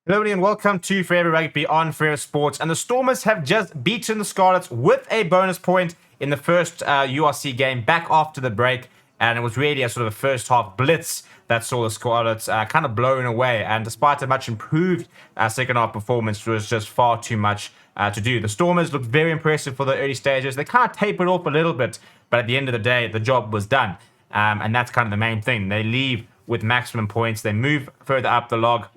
Hello and welcome to Forever Rugby on Forever Sports. And the Stormers have just beaten the Scarlets with a bonus point in the first URC game back after the break. And it was really a sort of a first half blitz that saw the Scarlets kind of blown away. And despite a much improved second half performance, there was just far too much to do. The Stormers looked very impressive for the early stages. They kind of tapered off a little bit, but at the end of the day, the job was done. And that's kind of the main thing. They leave with maximum points. They move further up the log,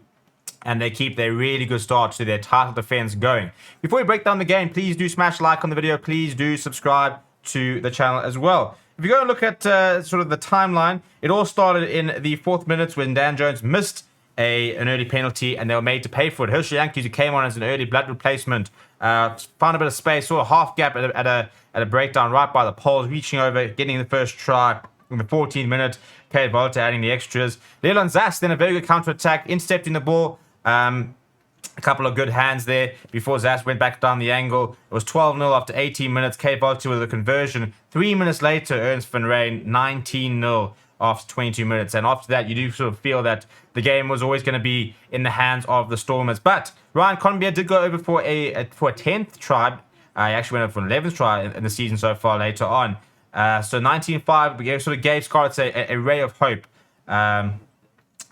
and they keep their really good start to their title defense going. Before we break down the game, please do smash like on the video. Please do subscribe to the channel as well. If you go and look at sort of the timeline, it all started in the 4th minute when Dan Jones missed an early penalty, and they were made to pay for it. Herschel Yankees, who came on as an early blood replacement, found a bit of space, saw a half gap at a breakdown right by the poles, reaching over, getting the first try in the 14th minute. Kate Volta adding the extras. Leland Zas then a very good counter-attack, intercepting the ball. A couple of good hands there before Zas went back down the angle. It was 12-0 after 18 minutes. Kate Volta with a conversion. 3 minutes later, Ernst van Rijn 19-0 after 22 minutes. And after that, you do sort of feel that the game was always going to be in the hands of the Stormers. But Ryan Conbeer did go over for a 10th try. He actually went over for an 11th try in the season so far later on. So 19-5 sort of gave Scarlets a ray of hope.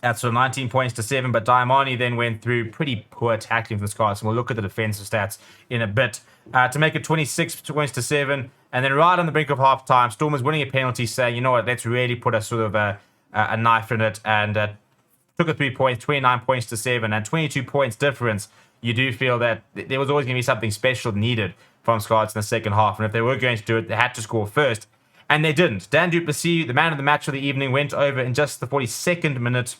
At sort of 19 points to 7, but Diamani then went through pretty poor tackling for the Scarlets, and we'll look at the defensive stats in a bit, to make it 26 points to 7, and then right on the brink of half-time, Stormers winning a penalty, saying, you know what, let's really put a sort of a knife in it, and took a 3 points, 29 points to 7, and 22 points difference. You do feel that there was always going to be something special needed from Scarlets in the second half, and if they were going to do it, they had to score first, and they didn't. Dan du Plessis, the man of the match of the evening, went over in just the 42nd minute,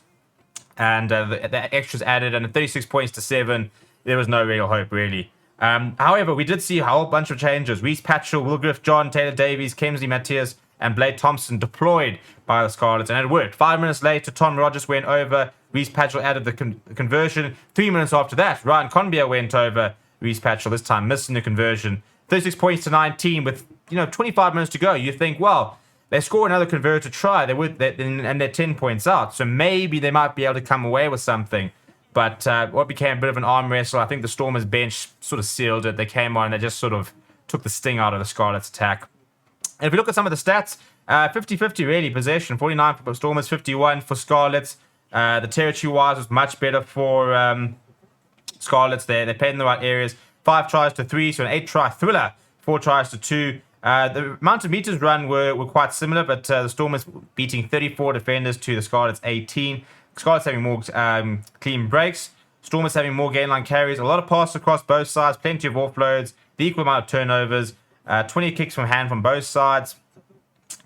and the extras added, and at 36 points to 7, there was no real hope, really. However, we did see a whole bunch of changes. Reece Patchell, Will Griff, John, Taylor Davies, Kemsley Matthias, and Blade Thompson deployed by the Scarlets, and it worked. 5 minutes later, Tom Rogers went over. Reece Patchell added the conversion. 3 minutes after that, Ryan Conbeer went over Reece Patchell, this time missing the conversion. 36 points to 19 with 25 minutes to go. You think, well, they score another converted try, and they're 10 points out. So maybe they might be able to come away with something. But what became a bit of an arm wrestle, I think the Stormers bench sort of sealed it. They came on and they just sort of took the sting out of the Scarlets attack. And if we look at some of the stats, 50-50 really, possession. 49 for Stormers, 51 for Scarlets. The territory-wise was much better for Scarlets. They played in the right areas. 5 tries to 3, so an 8-try thriller. 4 tries to 2. The amount of meters run were quite similar, but the Stormers beating 34 defenders to the Scarlets 18. Scarlets having more clean breaks. Stormers having more gain line carries. A lot of passes across both sides. Plenty of offloads. The equal amount of turnovers. 20 kicks from hand from both sides.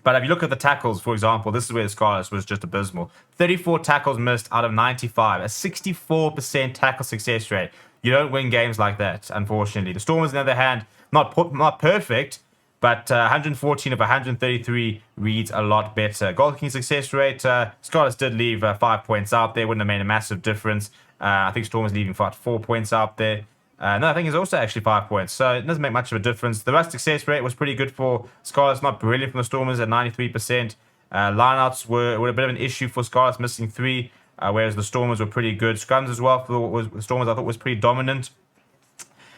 But if you look at the tackles, for example, this is where the Scarlets was just abysmal. 34 tackles missed out of 95. A 64% tackle success rate. You don't win games like that, unfortunately. The Stormers, on the other hand, not perfect, but 114 of 133 reads a lot better. Goal kicking success rate, Scarlets did leave 5 points out there. Wouldn't have made a massive difference. I think Stormers leaving 4 points out there. No, I think it's also actually 5 points. So it doesn't make much of a difference. The rush success rate was pretty good for Scarlets. Not brilliant from the Stormers at 93%. Lineouts were a bit of an issue for Scarlets, missing 3. Whereas the Stormers were pretty good. Scrums as well for the Stormers, I thought, was pretty dominant.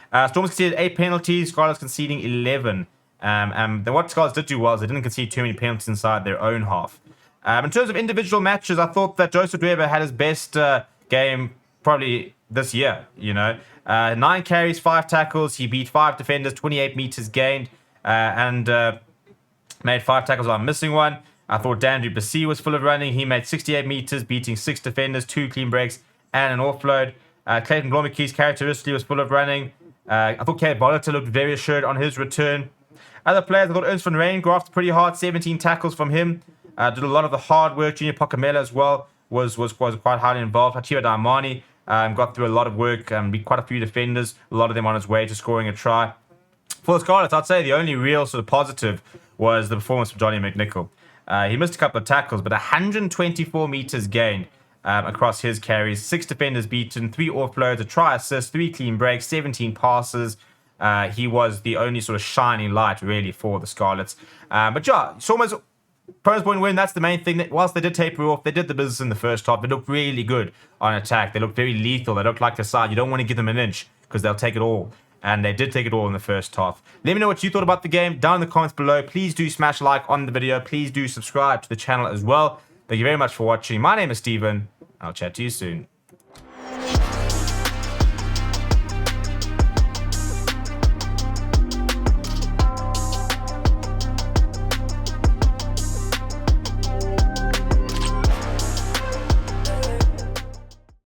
Stormers conceded 8 penalties. Scarlets conceding 11. What Scarlets did do well is they didn't concede too many penalties inside their own half. In terms of individual matches, I thought that Joseph Dweba had his best game probably this year. 9 carries, 5 tackles. He beat 5 defenders, 28 meters gained, and made 5 tackles while missing 1. I thought Dan du Plessis was full of running. He made 68 meters, beating 6 defenders, 2 clean breaks, and an offload. Clayton Blommetjies characteristically was full of running. I thought Kate Volta looked very assured on his return. Other players, I thought Ernst van Rijn grafted pretty hard, 17 tackles from him. Did a lot of the hard work. Junior Pocamela as well was quite highly involved. Hachiwa Diamani got through a lot of work, beat quite a few defenders, a lot of them on his way to scoring a try. For the Scarlets, I'd say the only real sort of positive was the performance from Johnny McNichol. He missed a couple of tackles, but 124 meters gained across his carries. 6 defenders beaten, 3 offloads, a try assist, 3 clean breaks, 17 passes. He was the only sort of shining light, really, for the Scarlets. But yeah, Stormers bonus point win, that's the main thing. That whilst they did taper off, they did the business in the first half. They looked really good on attack. They looked very lethal. They looked like the side. You don't want to give them an inch because they'll take it all. And they did take it all in the first half. Let me know what you thought about the game down in the comments below. Please do smash like on the video. Please do subscribe to the channel as well. Thank you very much for watching. My name is Steven. I'll chat to you soon.